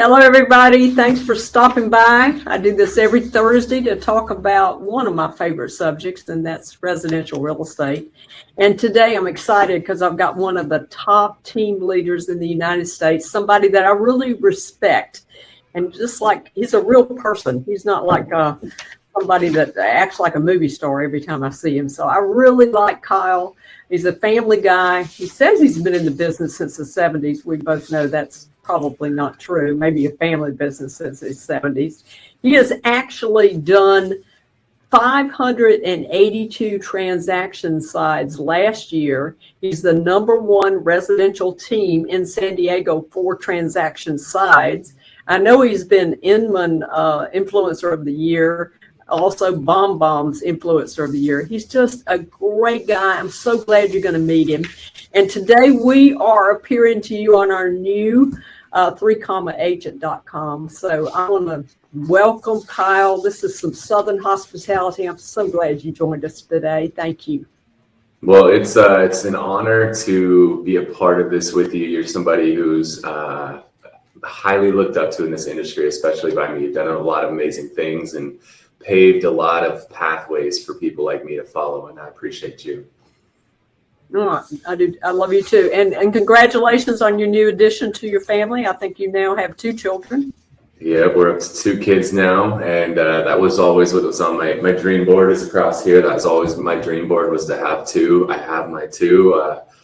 Hello, everybody. Thanks for stopping by. I do this every Thursday to talk about one of my favorite subjects, and that's residential real estate. And today I'm excited because I've got one of the top team leaders in the United States, somebody that I really respect. And just like he's a real person, he's not like somebody that acts like a movie star every time I see him. So I really like Kyle. He's a family guy. He says he's been in the business since the 70s. We both know that's probably not true. Maybe a family business since his 70s. He has actually done 582 transaction sides last year. He's the #1 residential team in San Diego for transaction sides. I know he's been Inman Influencer of the Year, also Bomb Bomb's Influencer of the Year. He's just a great guy. I'm so glad you're going to meet him. And today we are appearing to you on our new 3agent.com. So I want to welcome Kyle. This is some Southern hospitality. I'm so glad you joined us today. Thank you. Well, it's an honor to be a part of this with you. You're somebody who's highly looked up to in this industry, especially by me. You've done a lot of amazing things and paved a lot of pathways for people like me to follow, and I appreciate you. No, I do. I love you too. And congratulations on your new addition to your family. I think you now have 2 children. Yeah, we're up to 2 kids now, and that was always what was on my dream board is across here. That was always my dream board, was to have 2. I have my 2,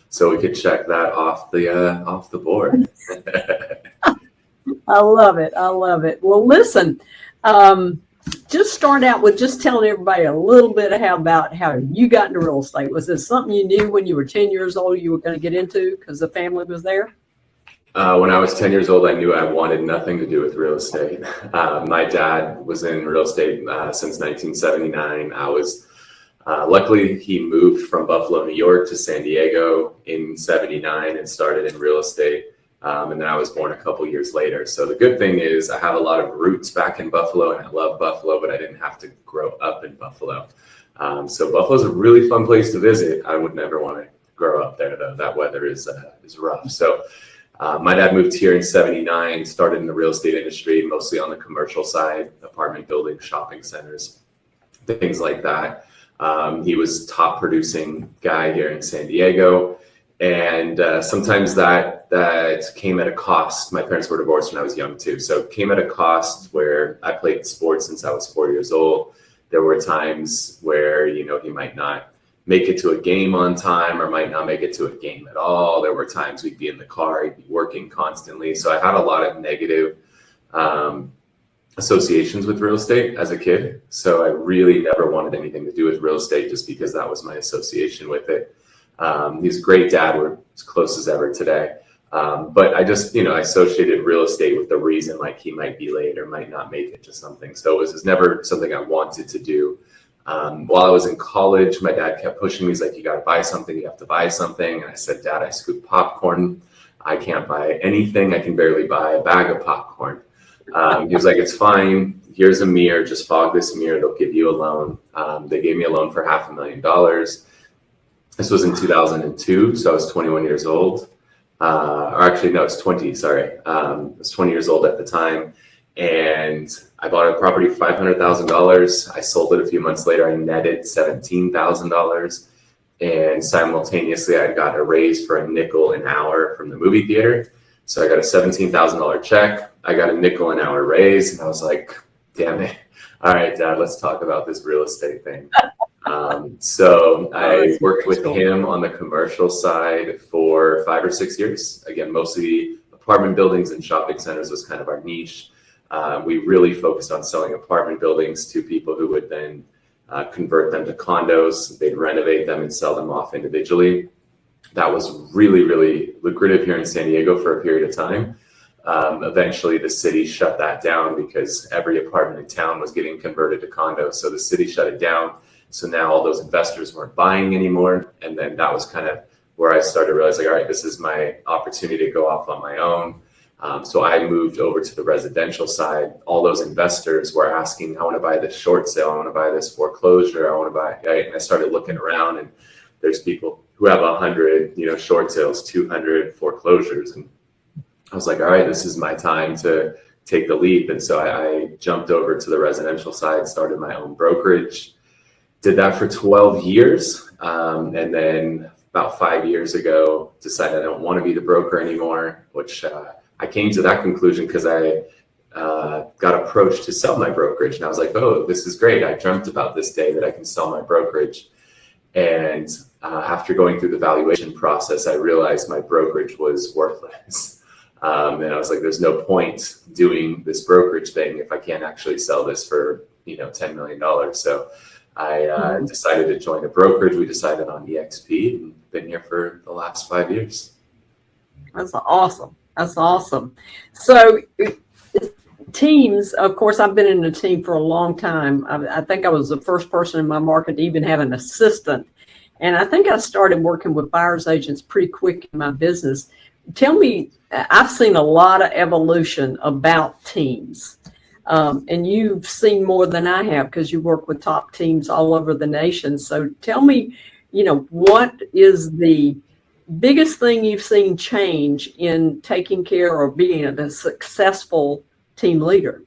so we could check that off the board. I love it. I love it. Well, listen, just start out with just telling everybody a little bit about how you got into real estate. Was this something you knew when you were 10 years old you were going to get into because the family was there? When I was 10 years old, I knew I wanted nothing to do with real estate. My dad was in real estate since 1979. I was luckily he moved from Buffalo, New York to San Diego in 79 and started in real estate. And then I was born a couple years later. So the good thing is I have a lot of roots back in Buffalo, and I love Buffalo, but I didn't have to grow up in Buffalo. So Buffalo's a really fun place to visit. I would never want to grow up there, though. That weather is rough. So my dad moved here in 79, started in the real estate industry, mostly on the commercial side, apartment buildings, shopping centers, things like that. He was top producing guy here in San Diego. And sometimes that came at a cost. My parents were divorced when I was young too. So it came at a cost where I played sports since I was 4 years old. There were times where, he might not make it to a game on time or might not make it to a game at all. There were times we'd be in the car, he'd be working constantly. So I had a lot of negative associations with real estate as a kid. So I really never wanted anything to do with real estate just because that was my association with it. He's a great dad. We're as close as ever today. But I just, I associated real estate with the reason like he might be late or might not make it to something. So it was never something I wanted to do. While I was in college, my dad kept pushing me. He's like, you got to buy something. You have to buy something. And I said, Dad, I scoop popcorn. I can't buy anything. I can barely buy a bag of popcorn. He was like, it's fine. Here's a mirror. Just fog this mirror. They'll give you a loan. They gave me a loan for $500,000. This was in 2002, so I was 21 years old. Or actually, no, it's 20, sorry. I was 20 years old at the time. And I bought a property for $500,000. I sold it a few months later. I netted $17,000. And simultaneously, I got a raise for a nickel an hour from the movie theater. So I got a $17,000 check. I got a nickel an hour raise. And I was like, damn it. All right, Dad, let's talk about this real estate thing. So I worked with him on the commercial side for 5 or 6 years. Again, mostly apartment buildings and shopping centers was kind of our niche. We really focused on selling apartment buildings to people who would then convert them to condos. They'd renovate them and sell them off individually. That was really, really lucrative here in San Diego for a period of time. Eventually, the city shut that down because every apartment in town was getting converted to condos. So the city shut it down. So now all those investors weren't buying anymore. And then that was kind of where I started realizing, all right, this is my opportunity to go off on my own. So I moved over to the residential side. All those investors were asking, I want to buy this short sale. I want to buy this foreclosure. I want to buy, right? And I started looking around, and there's people who have 100, short sales, 200 foreclosures. And I was like, all right, this is my time to take the leap. And so I jumped over to the residential side, started my own brokerage, did that for 12 years. And then about 5 years ago, decided I don't want to be the broker anymore, which I came to that conclusion because I got approached to sell my brokerage. And I was like, oh, this is great. I dreamt about this day that I can sell my brokerage. And after going through the valuation process, I realized my brokerage was worthless. And I was like, there's no point doing this brokerage thing if I can't actually sell this for, $10 million. So I decided to join a brokerage. We decided on EXP and been here for the last 5 years. That's awesome. That's awesome. So teams, of course, I've been in a team for a long time. I think I was the first person in my market to even have an assistant. And I think I started working with buyer's agents pretty quick in my business. Tell me, I've seen a lot of evolution about teams. And you've seen more than I have because you work with top teams all over the nation. So tell me, what is the biggest thing you've seen change in taking care or being a successful team leader?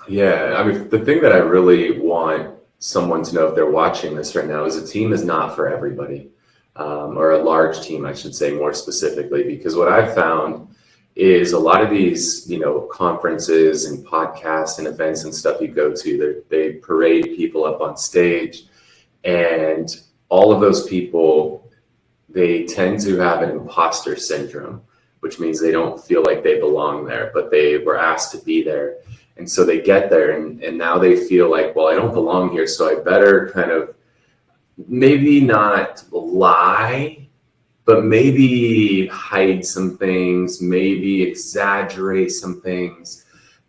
Yeah, I mean, the thing that I really want someone to know if they're watching this right now is a team is not for everybody, or a large team, I should say more specifically, because what I've found is a lot of these, conferences and podcasts and events and stuff you go to, they parade people up on stage, and all of those people, they tend to have an imposter syndrome, which means they don't feel like they belong there, but they were asked to be there. And so they get there and now they feel like, well, I don't belong here, so I better kind of maybe not lie, but maybe hide some things, maybe exaggerate some things.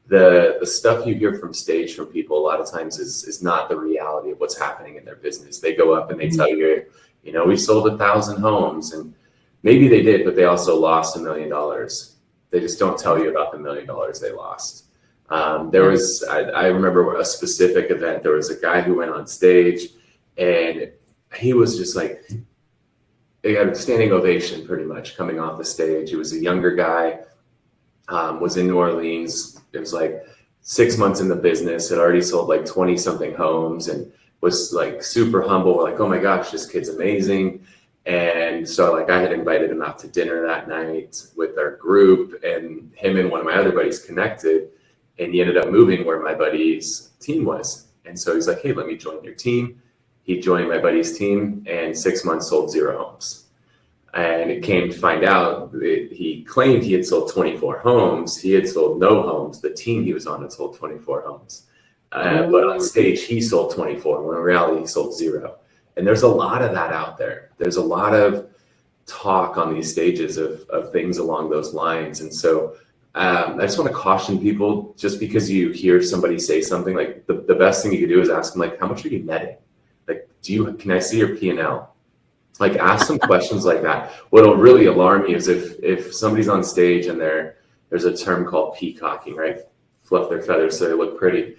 The stuff you hear from stage from people a lot of times is not the reality of what's happening in their business. They go up and they tell you, we sold 1,000 homes, and maybe they did, but they also lost $1 million. They just don't tell you about the $1 million they lost. There was, I remember a specific event. There was a guy who went on stage and he was just like, they got a standing ovation pretty much coming off the stage. He was a younger guy, was in New Orleans. It was like 6 months in the business, had already sold like 20 something homes and was like super humble. Like, oh my gosh, this kid's amazing. And so like I had invited him out to dinner that night with our group, and him and one of my other buddies connected, and he ended up moving where my buddy's team was. And so he's like, hey, let me join your team. He joined my buddy's team and 6 months sold 0 homes. And it came to find out that he claimed he had sold 24 homes. He had sold no homes. The team he was on had sold 24 homes. But on stage, he sold 24. When in reality, he sold 0. And there's a lot of that out there. There's a lot of talk on these stages of things along those lines. And so I just want to caution people, just because you hear somebody say something, like the best thing you can do is ask them, like, how much are you netting? Like, can I see your P&L? Like, ask some questions like that. What'll really alarm you is if somebody's on stage and there's a term called peacocking, right? Fluff their feathers so they look pretty.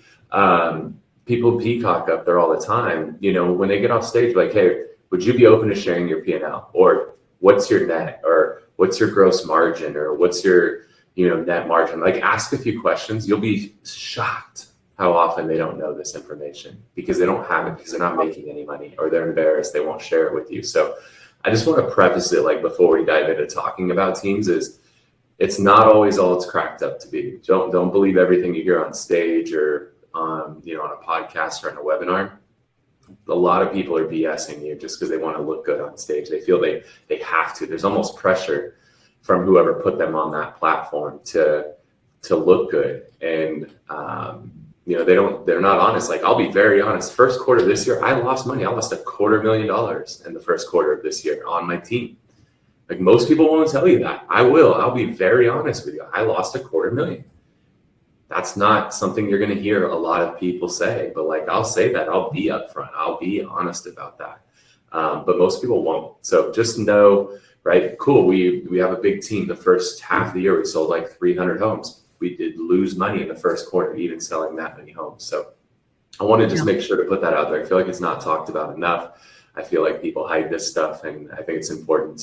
People peacock up there all the time. When they get off stage, like, hey, would you be open to sharing your P&L? Or what's your net? Or what's your gross margin? Or what's your, net margin? Like, ask a few questions. You'll be shocked how often they don't know this information because they don't have it, because they're not making any money, or they're embarrassed. They won't share it with you. So I just want to preface it, like, before we dive into talking about teams, is it's not always all it's cracked up to be. Don't believe everything you hear on stage or on a podcast or on a webinar. A lot of people are BSing you just because they want to look good on stage. They feel they have to. There's almost pressure from whoever put them on that platform to look good. And they're not honest. Like, I'll be very honest. First quarter this year, I lost money. I lost $250,000 in the first quarter of this year on my team. Like, most people won't tell you that. I'll be very honest with you. I lost $250,000. That's not something you're going to hear a lot of people say, but like, I'll say that. I'll be upfront. I'll be honest about that. But most people won't. So just know, right? Cool. We have a big team. The first half of the year, we sold like 300 homes. We did lose money in the first quarter, even selling that many homes. So I want to just make sure to put that out there. I feel like it's not talked about enough. I feel like people hide this stuff, and I think it's important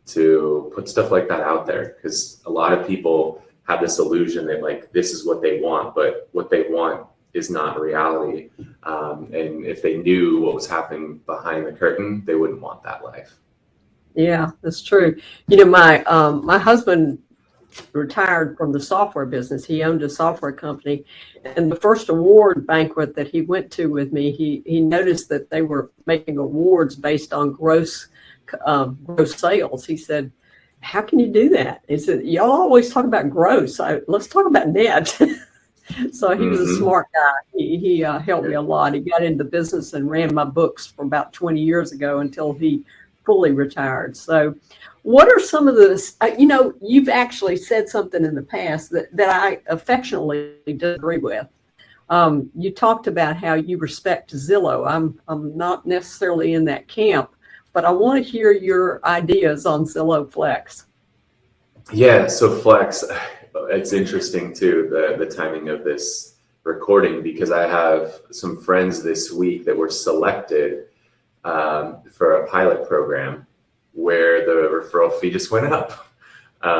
to put stuff like that out there, because a lot of people have this illusion that like this is what they want, but what they want is not reality. And if they knew what was happening behind the curtain, they wouldn't want that life. Yeah, that's true. You know, my husband retired from the software business. He owned a software company, and the first award banquet that he went to with me, he noticed that they were making awards based on gross sales. He said, "How can you do that?" He said, "Y'all always talk about gross. Let's talk about net." So he was a smart guy. He helped me a lot. He got into business and ran my books for about 20 years ago until he fully retired. So what are some of the, you've actually said something in the past that I affectionately disagree with. You talked about how you respect Zillow. I'm not necessarily in that camp, but I want to hear your ideas on Zillow Flex. Yeah, so Flex, it's interesting too, the timing of this recording, because I have some friends this week that were selected for a pilot program where the referral fee just went up. I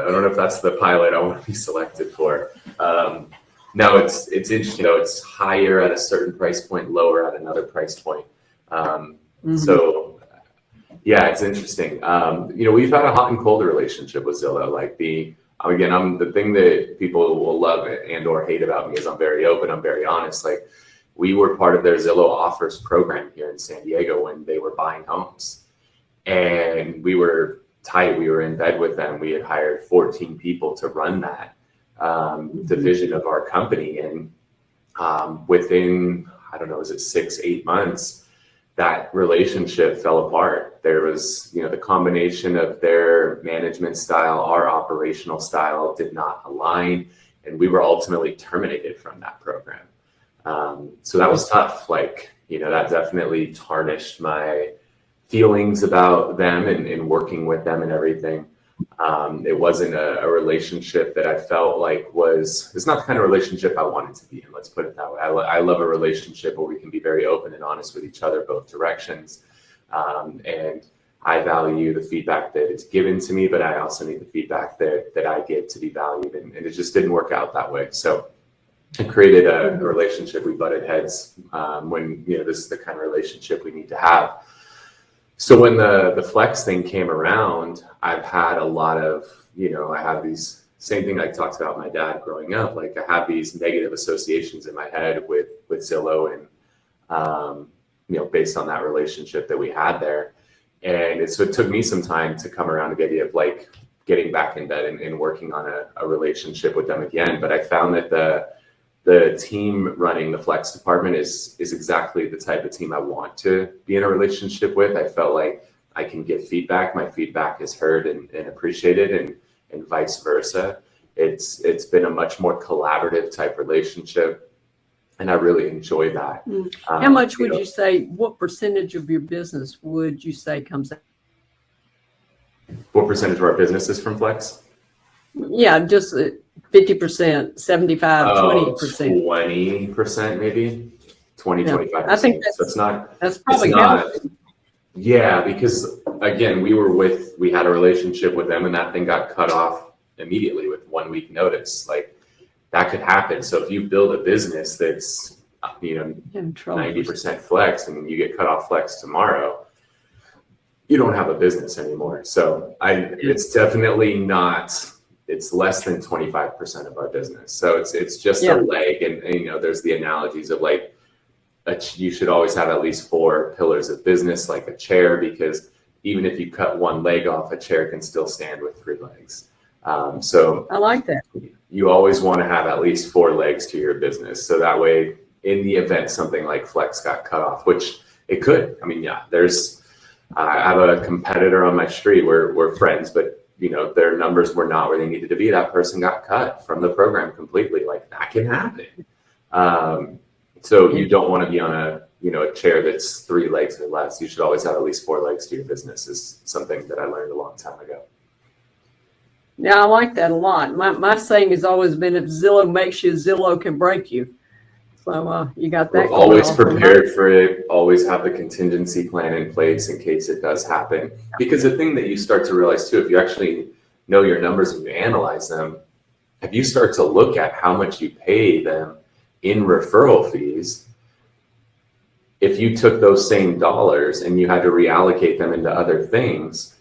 don't know if that's the pilot I want to be selected for. Now it's interesting, it's higher at a certain price point, lower at another price point. So yeah, it's interesting. We've had a hot and cold relationship with Zillow. I'm the thing that people will love and or hate about me is I'm very open, I'm very honest. Like, we were part of their Zillow offers program here in San Diego when they were buying homes, and we were tight. We were in bed with them. We had hired 14 people to run that division of our company. And within, I don't know, was it 6-8 months, that relationship fell apart. There was, the combination of their management style, our operational style did not align, and we were ultimately terminated from that program. So that was tough. That definitely tarnished my feelings about them and working with them and everything. It wasn't a relationship that I felt like it's not the kind of relationship I wanted to be in. Let's put it that way. I love a relationship where we can be very open and honest with each other, both directions. And I value the feedback that is given to me, but I also need the feedback that I give to be valued. And it just didn't work out that way. So it created a relationship. We butted heads when, this is the kind of relationship we need to have. So when the Flex thing came around, I've had a lot of, I have these, same thing I talked about my dad growing up. Like, I have these negative associations in my head with Zillow and, based on that relationship that we had there. And so it took me some time to come around to the idea of getting back in bed and working on a relationship with them again. But I found that the team running the Flex department is exactly the type of team I want to be in a relationship with. I felt like I can give feedback. My feedback is heard and appreciated, and vice versa. It's been a much more collaborative type relationship, and I really enjoy that. How much would you say, what percentage of your business would you say comes out? What percentage of our business is from Flex? Yeah, just 50%, 75, 20%. 20% maybe, 25%. I think that's probably healthy. Yeah, because again, we had a relationship with them, and that thing got cut off immediately with 1 week notice. Like, that could happen. So if you build a business that's 90% Flex and you get cut off Flex tomorrow, you don't have a business anymore. So it's definitely not. It's less than 25% of our business. So it's just a leg. And there's the analogies of you should always have at least 4 pillars of business, like a chair, because even if you cut one leg off, a chair can still stand with 3 legs. So I like that. You always want to have at least 4 legs to your business. So that way, in the event something like Flex got cut off, which it could. I mean, I have a competitor on my street. We're friends, but their numbers were not where they needed to be. That person got cut from the program completely. Like, that can happen. So you don't want to be on a chair that's 3 legs or less. You should always have at least 4 legs to your business, is something that I learned a long time ago. Yeah, I like that a lot. My saying has always been, if Zillow makes you, Zillow can break you. So you got that. We're always prepared for it. Always have the contingency plan in place in case it does happen. Because the thing that you start to realize too, if you actually know your numbers and you analyze them, if you start to look at how much you pay them in referral fees, if you took those same dollars and you had to reallocate them into other things,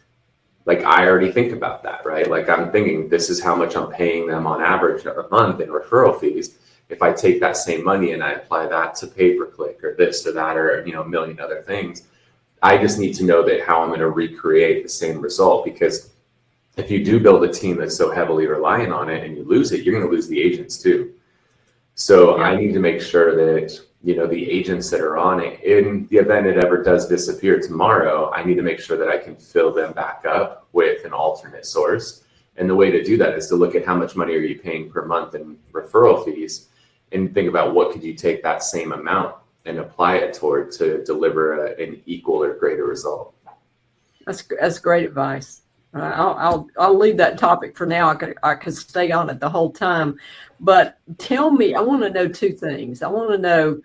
like I already think about that, right? Like I'm thinking this is how much I'm paying them on average a month in referral fees. If I take that same money and I apply that to pay-per-click or this or that or a million other things, I just need to know that how I'm going to recreate the same result. Because if you do build a team that's so heavily reliant on it and you lose it, you're going to lose the agents too. So I need to make sure that the agents that are on it, in the event it ever does disappear tomorrow, I need to make sure that I can fill them back up with an alternate source. And the way to do that is to look at how much money are you paying per month in referral fees and think about what could you take that same amount and apply it toward to deliver an equal or greater result. That's great advice. I'll leave that topic for now. I could stay on it the whole time, but tell me, I want to know two things. I want to know,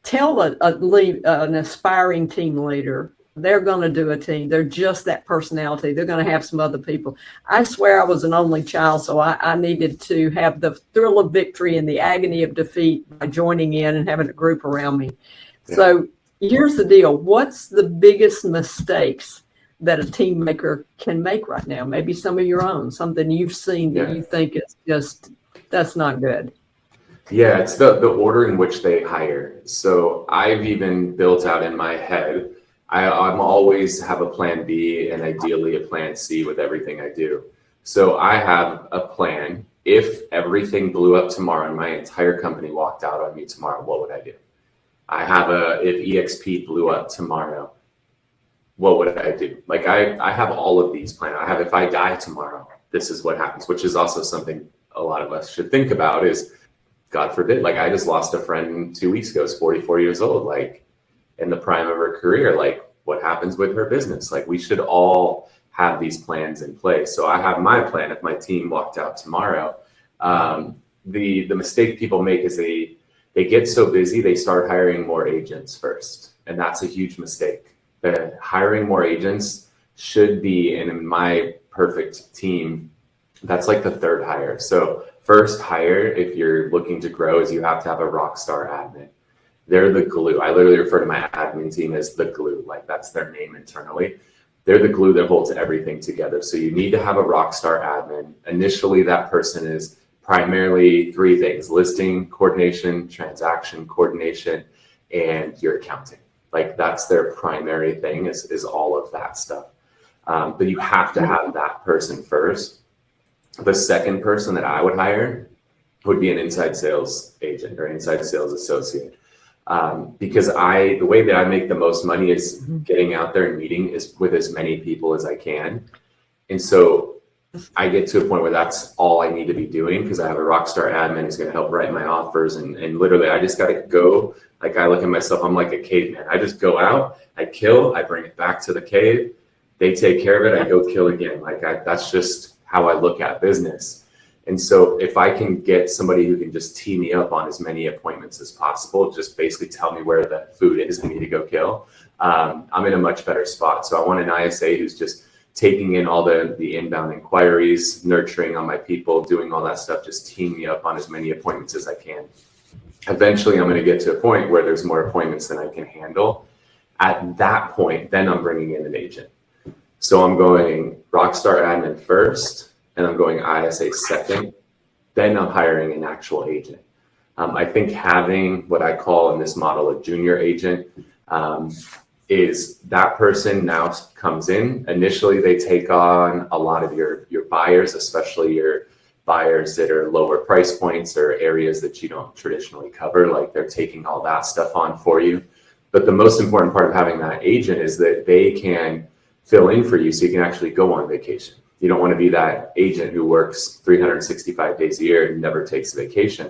tell an aspiring team leader, they're going to do a team. They're just that personality. They're going to have some other people. I swear I was an only child, so I needed to have the thrill of victory and the agony of defeat by joining in and having a group around me. Yeah. So here's the deal. What's the biggest mistakes that a team maker can make right now? Maybe some of your own, something you've seen that you think is just, that's not good. Yeah, it's the order in which they hire. So I've even built out in my head, I'm always have a plan B and ideally a plan C with everything I do. So I have a plan. If everything blew up tomorrow and my entire company walked out on me tomorrow, what would I do? I have if EXP blew up tomorrow, what would I do? Like I have all of these planned. I have, if I die tomorrow, this is what happens, which is also something a lot of us should think about is, God forbid, like I just lost a friend 2 weeks ago, is 44 years old, like in the prime of her career, like what happens with her business? Like we should all have these plans in place. So I have my plan. If my team walked out tomorrow, the mistake people make is they get so busy, they start hiring more agents first. And that's a huge mistake. Hiring more agents should be, and in my perfect team, that's like the third hire. So first hire, if you're looking to grow, is you have to have a rock star admin. They're the glue. I literally refer to my admin team as the glue, like that's their name internally. They're the glue that holds everything together. So you need to have a rock star admin. Initially, that person is primarily three things: listing coordination, transaction coordination, and your accounting. Like that's their primary thing is all of that stuff. But you have to have that person first. The second person that I would hire would be an inside sales agent or inside sales associate. Because the way that I make the most money is getting out there and meeting with as many people as I can. And so I get to a point where that's all I need to be doing because I have a rock star admin who's going to help write my offers. And literally I just got to go. Like I look at myself, I'm like a caveman. I just go out, I kill, I bring it back to the cave. They take care of it. I go kill again. Like that's just how I look at business. And so if I can get somebody who can just tee me up on as many appointments as possible, just basically tell me where the food is I need to go kill, I'm in a much better spot. So I want an ISA who's just taking in all the inbound inquiries, nurturing on my people, doing all that stuff, just teeing me up on as many appointments as I can. Eventually, I'm going to get to a point where there's more appointments than I can handle. At that point, then I'm bringing in an agent. So I'm going rockstar admin first, and I'm going ISA second. Then I'm hiring an actual agent. I think having what I call in this model a junior agent is that person now comes in. Initially, they take on a lot of your buyers, especially your buyers that are lower price points or areas that you don't traditionally cover. Like they're taking all that stuff on for you. But the most important part of having that agent is that they can fill in for you so you can actually go on vacation. You don't want to be that agent who works 365 days a year and never takes a vacation.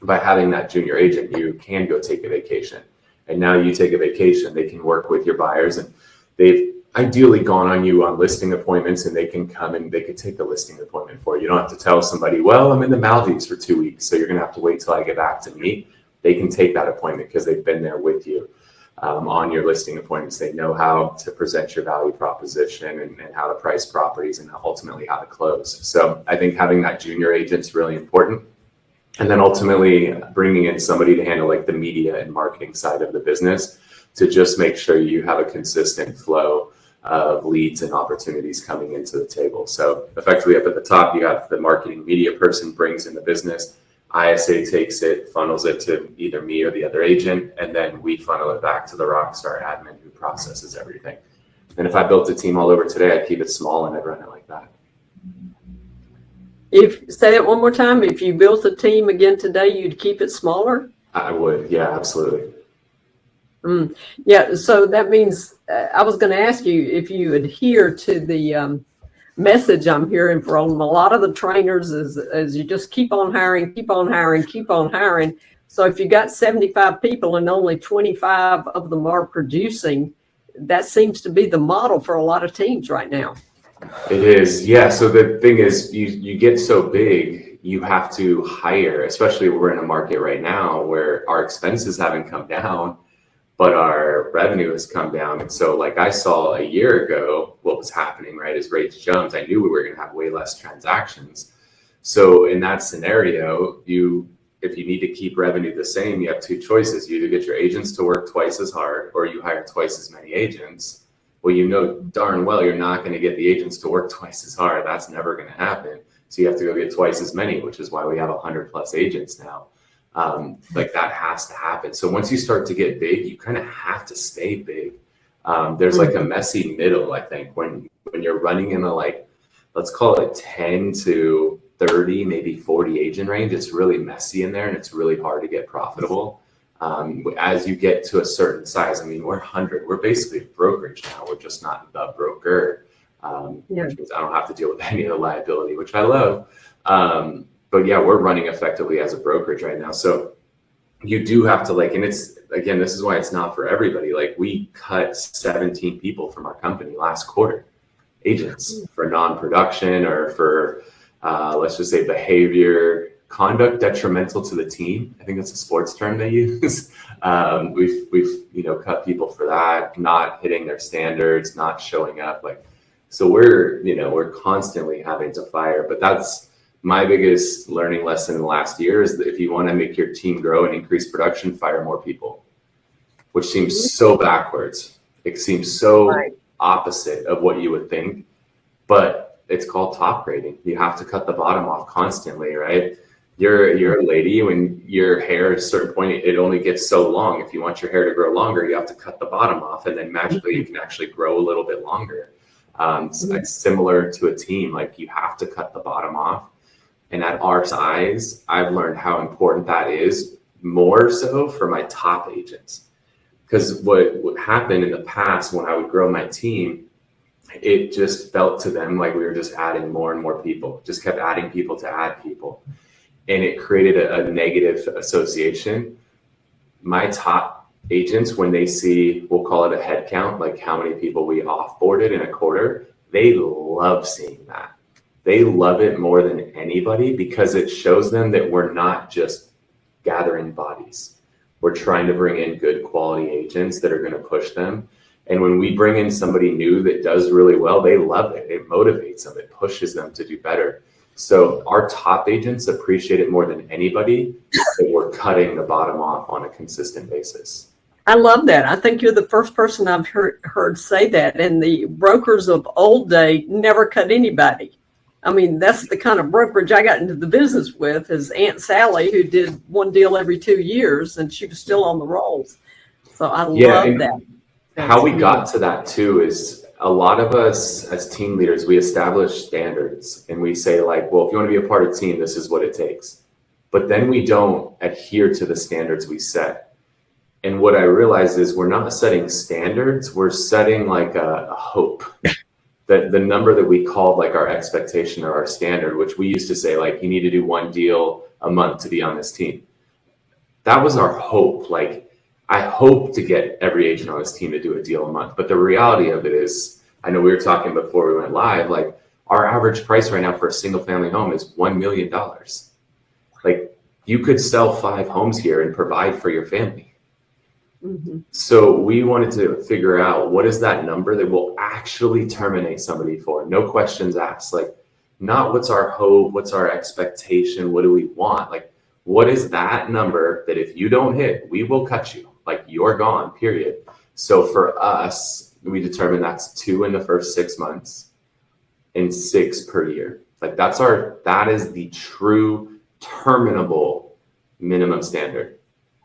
By having that junior agent, you can go take a vacation. And now you take a vacation, they can work with your buyers and they've ideally gone on you on listing appointments and they can come and they could take the listing appointment for you. You don't have to tell somebody, well, I'm in the Maldives for 2 weeks, so you're going to have to wait till I get back to me. They can take that appointment because they've been there with you. on your listing appointments. They know how to present your value proposition and how to price properties and ultimately how to close. So I think having that junior agent is really important. And then ultimately bringing in somebody to handle like the media and marketing side of the business to just make sure you have a consistent flow of leads and opportunities coming into the table. So effectively up at the top, you got the marketing media person brings in the business. ISA takes it, funnels it to either me or the other agent, and then we funnel it back to the rockstar admin who processes everything. And if I built a team all over today, I'd keep it small and I'd run it like that. Say that one more time. If you built a team again today, you'd keep it smaller? I would, yeah, absolutely. Yeah, so that means I was going to ask you if you adhere to the message I'm hearing from a lot of the trainers is you just keep on hiring, keep on hiring, keep on hiring. So if you got 75 people and only 25 of them are producing, that seems to be the model for a lot of teams right now. It is, yeah. So the thing is, you get so big, you have to hire, especially we're in a market right now where our expenses haven't come down, but our revenue has come down. And so like I saw a year ago, what was happening, right, as rates jumped, I knew we were going to have way less transactions. So in that scenario, if you need to keep revenue the same, you have two choices. You either get your agents to work twice as hard or you hire twice as many agents. Well, you know darn well you're not going to get the agents to work twice as hard. That's never going to happen. So you have to go get twice as many, which is why we have 100+ agents now. Like that has to happen. So once you start to get big, you kind of have to stay big. There's like a messy middle, I think, when you're running in a like, let's call it 10 to 30, maybe 40 agent range. It's really messy in there and it's really hard to get profitable. As you get to a certain size, I mean, we're 100. We're basically a brokerage now. We're just not the broker. Which means I don't have to deal with any of the liability, which I love. But yeah, we're running effectively as a brokerage right now. So you do have to like, and it's, again, this is why it's not for everybody. Like we cut 17 people from our company last quarter, agents for non-production or for, let's just say behavior, conduct detrimental to the team. I think that's a sports term they use. We've cut people for that, not hitting their standards, not showing up. Like, so we're constantly having to fire, but that's my biggest learning lesson in the last year is that if you want to make your team grow and increase production, fire more people, which seems so backwards. It seems so opposite of what you would think, but it's called top grading. You have to cut the bottom off constantly, right? You're a lady, when your hair at a certain point, it only gets so long. If you want your hair to grow longer, you have to cut the bottom off and then magically you can actually grow a little bit longer. It's similar to a team, like you have to cut the bottom off. And at our size, I've learned how important that is, more so for my top agents. Because what would happen in the past when I would grow my team, it just felt to them like we were just adding more and more people, just kept adding people to add people. And it created a negative association. My top agents, when they see, we'll call it a head count, like how many people we offboarded in a quarter, they love seeing that. They love it more than anybody because it shows them that we're not just gathering bodies. We're trying to bring in good quality agents that are going to push them. And when we bring in somebody new that does really well, they love it. It motivates them. It pushes them to do better. So our top agents appreciate it more than anybody that we're cutting the bottom off on a consistent basis. I love that. I think you're the first person I've heard say that. And the brokers of old day never cut anybody. I mean, that's the kind of brokerage I got into the business with, is Aunt Sally, who did one deal every 2 years, and she was still on the rolls. So I love that. How we got to that too is a lot of us as team leaders, we establish standards and we say like, well, if you want to be a part of a team, this is what it takes. But then we don't adhere to the standards we set. And what I realized is we're not setting standards, we're setting like a hope. That the number that we called like our expectation or our standard, which we used to say like you need to do one deal a month to be on this team. That was our hope. Like I hope to get every agent on this team to do a deal a month. But the reality of it is, I know we were talking before we went live, like our average price right now for a single family home is $1 million. Like you could sell 5 homes here and provide for your family. So we wanted to figure out what is that number that will actually terminate somebody for, no questions asked. Like, not what's our hope, what's our expectation, what do we want? Like, what is that number that if you don't hit, we will cut you, like you're gone, period. So for us, we determined that's 2 in the first 6 months and 6 per year. Like that is the true terminable minimum standard.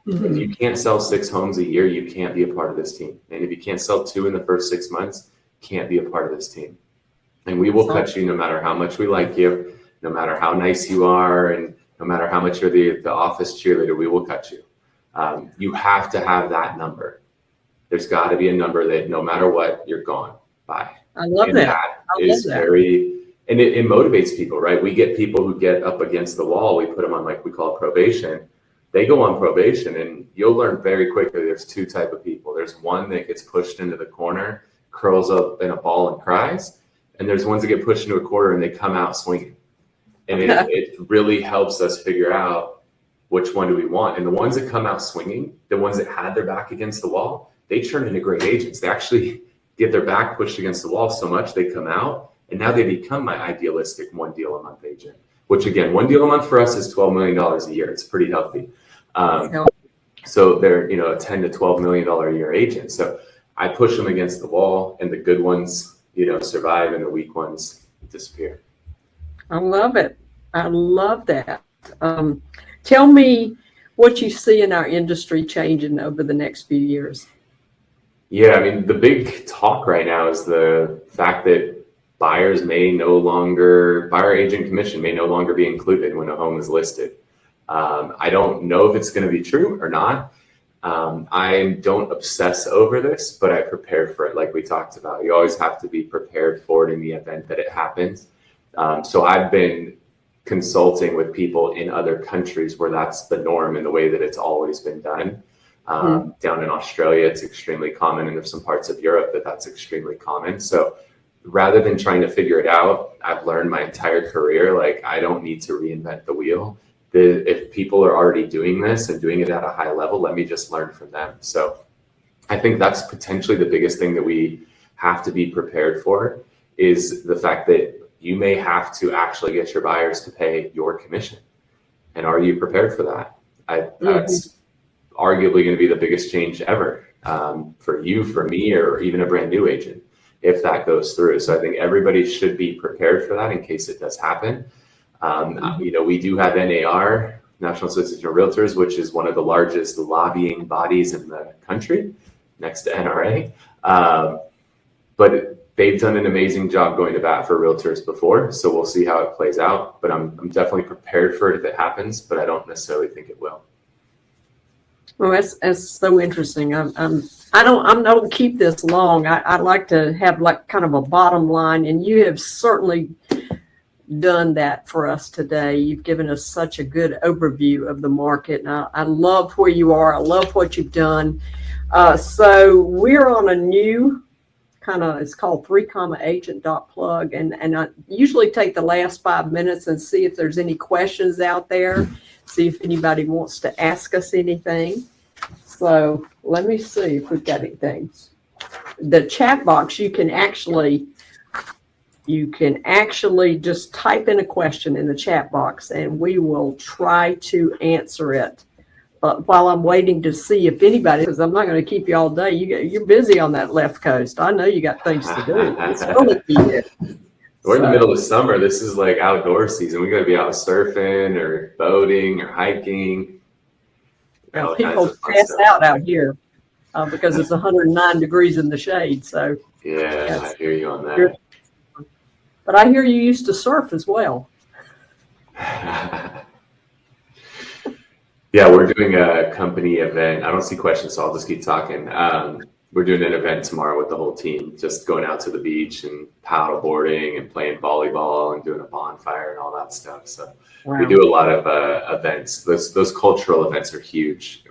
If you can't sell 6 homes a year, you can't be a part of this team. And if you can't sell 2 in the first 6 months, can't be a part of this team. And we will cut you no matter how much we like you, no matter how nice you are, and no matter how much you're the office cheerleader, we will cut you. You have to have that number. There's got to be a number that no matter what, you're gone. Bye. I love and that. And it motivates people, right? We get people who get up against the wall. We put them on, like we call it, probation. They go on probation, and you'll learn very quickly there's 2 types of people. There's one that gets pushed into the corner, curls up in a ball and cries. And there's ones that get pushed into a corner and they come out swinging. And it really helps us figure out which one do we want. And the ones that come out swinging, the ones that had their back against the wall, they turn into great agents. They actually get their back pushed against the wall so much they come out, and now they become my idealistic 1 deal a month agent, which again, 1 deal a month for us is $12 million a year. It's pretty healthy. So they're, a $10 to $12 million a year agent. So I push them against the wall, and the good ones, survive, and the weak ones disappear. I love it. I love that. Tell me what you see in our industry changing over the next few years. Yeah, I mean, the big talk right now is the fact that buyer agent commission may no longer be included when a home is listed. I don't know if it's going to be true or not. I don't obsess over this, but I prepare for it. Like we talked about, you always have to be prepared for it in the event that it happens. So I've been consulting with people in other countries where that's the norm and the way that it's always been done. Down in Australia, it's extremely common, and there's some parts of Europe that's extremely common. So rather than trying to figure it out, I've learned my entire career, like I don't need to reinvent the wheel. If people are already doing this and doing it at a high level, let me just learn from them. So I think that's potentially the biggest thing that we have to be prepared for, is the fact that you may have to actually get your buyers to pay your commission. And are you prepared for that? That's arguably going to be the biggest change ever, for you, for me, or even a brand new agent, if that goes through. So I think everybody should be prepared for that in case it does happen. We do have NAR, National Association of Realtors, which is one of the largest lobbying bodies in the country, next to NRA. But they've done an amazing job going to bat for realtors before, so we'll see how it plays out. But I'm definitely prepared for it if it happens, but I don't necessarily think it will. Well, that's so interesting. I don't keep this long. I like to have like kind of a bottom line, and you have certainly done that for us today. You've given us such a good overview of the market, and I love where you are. I love what you've done. So we're on a new it's called 3agent.plug, and I usually take the last 5 minutes and see if there's any questions out there, see if anybody wants to ask us anything. So let me see if we've got anything. The chat box, you can actually just type in a question in the chat box, and we will try to answer it. But while I'm waiting to see if anybody, because I'm not going to keep you all day, you're busy on that left coast. I know you got things to do. It's really good. We're in the middle of summer. This is like outdoor season. We got to be out surfing or boating or hiking. People pass out here because it's 109 degrees in the shade. So yeah, I hear you on that. But I hear you used to surf as well. Yeah, we're doing a company event. I don't see questions, so I'll just keep talking. We're doing an event tomorrow with the whole team, just going out to the beach and paddle boarding and playing volleyball and doing a bonfire and all that stuff. So we do a lot of events. Those cultural events are huge.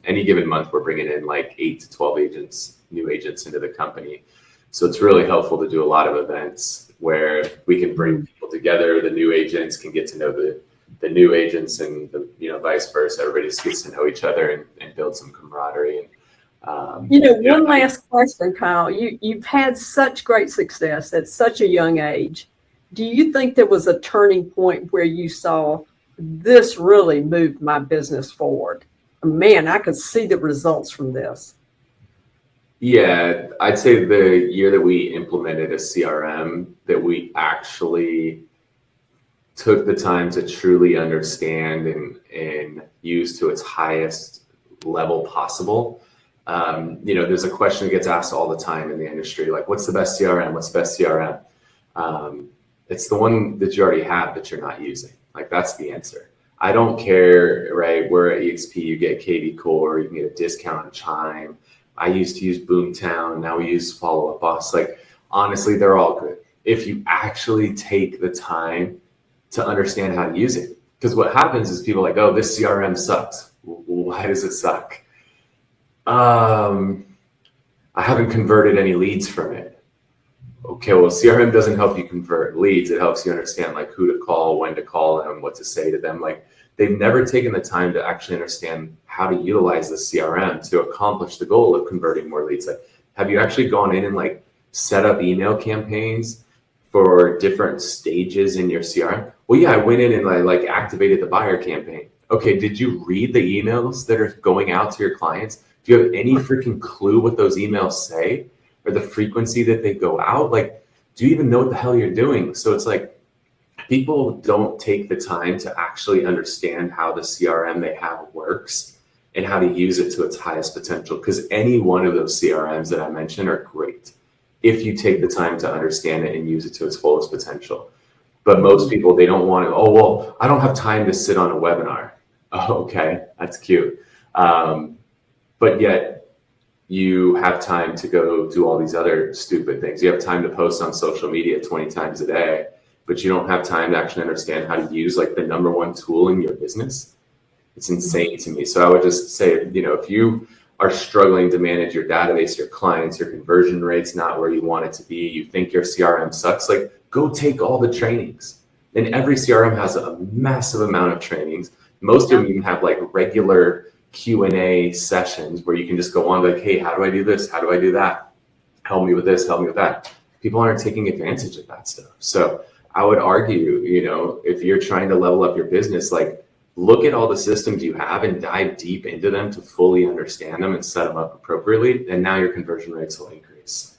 Any given month, we're bringing in like 8 to 12 new agents into the company. So it's really helpful to do a lot of events where we can bring people together. The new agents can get to know the new agents, and vice versa. Everybody just gets to know each other and build some camaraderie. And One last question, Kyle. You've had such great success at such a young age. Do you think there was a turning point where you saw this really moved my business forward? Man, I could see the results from this. Yeah, I'd say the year that we implemented a CRM that we actually took the time to truly understand and use to its highest level possible. There's a question that gets asked all the time in the industry, like, what's the best CRM? What's the best CRM? It's the one that you already have that you're not using. Like, that's the answer. I don't care, right? We're at EXP, you get KV Core, you can get a discount on Chime. I used to use Boomtown, now we use Follow Up Boss. Like, honestly, they're all good if you actually take the time to understand how to use it. Because what happens is people are like, oh, this CRM sucks. Why does it suck? I haven't converted any leads from it. Okay, well, CRM doesn't help you convert leads. It helps you understand like who to call, when to call them, what to say to them. Like, they've never taken the time to actually understand how to utilize the CRM to accomplish the goal of converting more leads. Like, have you actually gone in and like set up email campaigns for different stages in your CRM? Well, yeah, I went in and I like activated the buyer campaign. Okay, did you read the emails that are going out to your clients? Do you have any freaking clue what those emails say or the frequency that they go out? Like, do you even know what the hell you're doing? So it's like, people don't take the time to actually understand how the CRM they have works and how to use it to its highest potential. Because any one of those CRMs that I mentioned are great if you take the time to understand it and use it to its fullest potential. But most people, they don't want to, oh, well, I don't have time to sit on a webinar. Oh, okay, that's cute. But yet you have time to go do all these other stupid things. You have time to post on social media 20 times a day, but you don't have time to actually understand how to use like the number one tool in your business. It's insane to me. So I would just say, if you are struggling to manage your database, your clients, your conversion rate's not where you want it to be, you think your CRM sucks, like, go take all the trainings. And every CRM has a massive amount of trainings. Most of them even have like regular Q&A sessions where you can just go on like, hey, how do I do this? How do I do that? Help me with this, help me with that. People aren't taking advantage of that stuff. So I would argue, if you're trying to level up your business, like, look at all the systems you have and dive deep into them to fully understand them and set them up appropriately. And now your conversion rates will increase.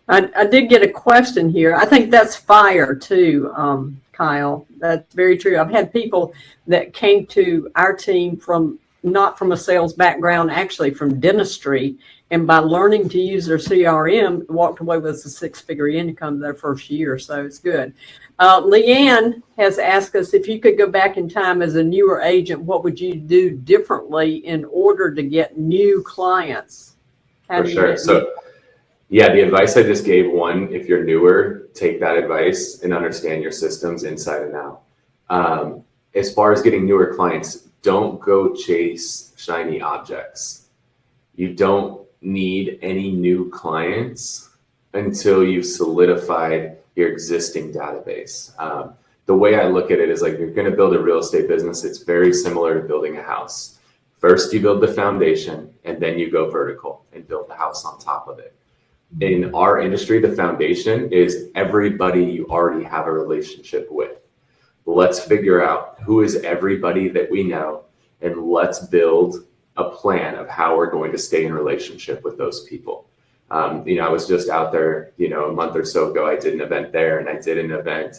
I did get a question here. I think that's fire too, Kyle. That's very true. I've had people that came to our team not from a sales background, actually from dentistry, and by learning to use their CRM, walked away with a six-figure income their first year. So it's good. Leanne has asked us, if you could go back in time as a newer agent, what would you do differently in order to get new clients? For sure. So yeah, the advice I just gave, one, if you're newer, take that advice and understand your systems inside and out. As far as getting newer clients, don't go chase shiny objects. You don't need any new clients until you've solidified your existing database. The way I look at it is like, you're going to build a real estate business. It's very similar to building a house. First, you build the foundation, and then you go vertical and build the house on top of it. In our industry, the foundation is everybody you already have a relationship with. Let's figure out who is everybody that we know, and let's build a plan of how we're going to stay in relationship with those people. I was just out there, a month or so ago. I did an event there, and I did an event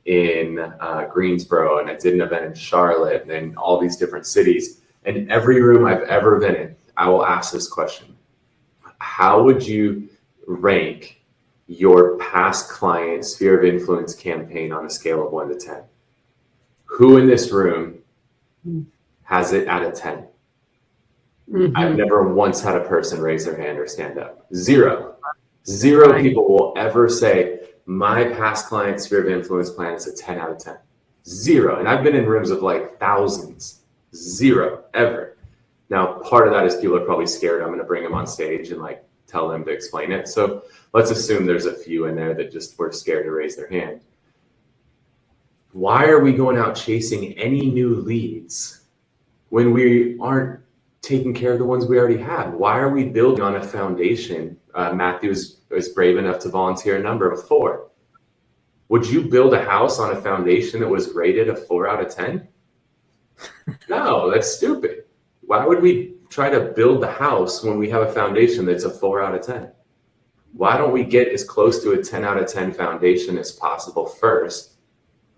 in Greensboro, and I did an event in Charlotte, and all these different cities. And every room I've ever been in, I will ask this question: how would you rank your past client sphere of influence campaign on a scale of 1 to 10? Who in this room has it at a 10? Mm-hmm. I've never once had a person raise their hand or stand up. Zero right. People will ever say, my past client sphere of influence plan is a 10 out of 10. Zero. And I've been in rooms of like thousands. Zero, ever. Now, part of that is people are probably scared I'm going to bring them on stage and like tell them to explain it. So let's assume there's a few in there that just were scared to raise their hand. Why are we going out chasing any new leads when we aren't taking care of the ones we already had? Why are we building on a foundation? Matthew was brave enough to volunteer a number of 4. Would you build a house on a foundation that was rated a 4 out of 10? No, that's stupid. Why would we try to build the house when we have a foundation that's a 4 out of 10? Why don't we get as close to a 10 out of 10 foundation as possible first,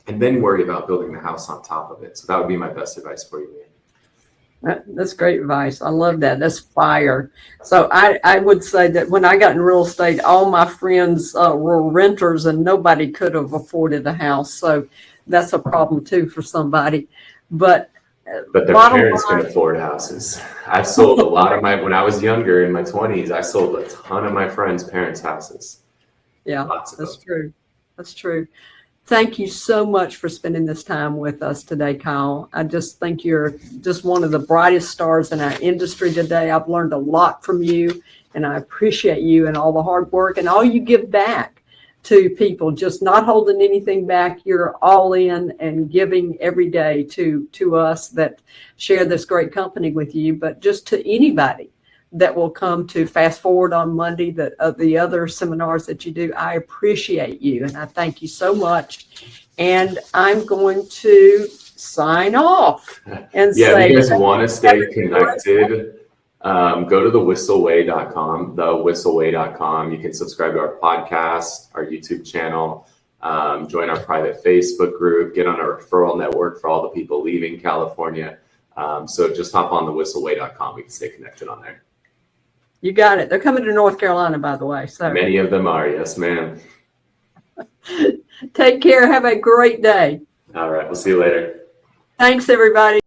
and then worry about building the house on top of it? So that would be my best advice for you, man. That's great advice. I love that. That's fire. So I would say that when I got in real estate, all my friends were renters and nobody could have afforded a house. So that's a problem too for somebody. But their parents can afford houses. I've sold a lot of when I was younger in my 20s, I sold a ton of my friends' parents' houses. Yeah, that's true. That's true. Thank you so much for spending this time with us today, Kyle. I just think you're just one of the brightest stars in our industry today. I've learned a lot from you, and I appreciate you and all the hard work and all you give back to people, just not holding anything back. You're all in and giving every day to us that share this great company with you, but just to anybody that will come to Fast Forward on Monday, the other seminars that you do. I appreciate you, and I thank you so much. And I'm going to sign off and say, if you guys want to stay connected, go to thewhisselway.com, thewhisselway.com. You can subscribe to our podcast, our YouTube channel, join our private Facebook group, get on our referral network for all the people leaving California. So just hop on thewhisselway.com. We can stay connected on there. You got it. They're coming to North Carolina, by the way. So many of them are. Yes, ma'am. Take care. Have a great day. All right. We'll see you later. Thanks, everybody.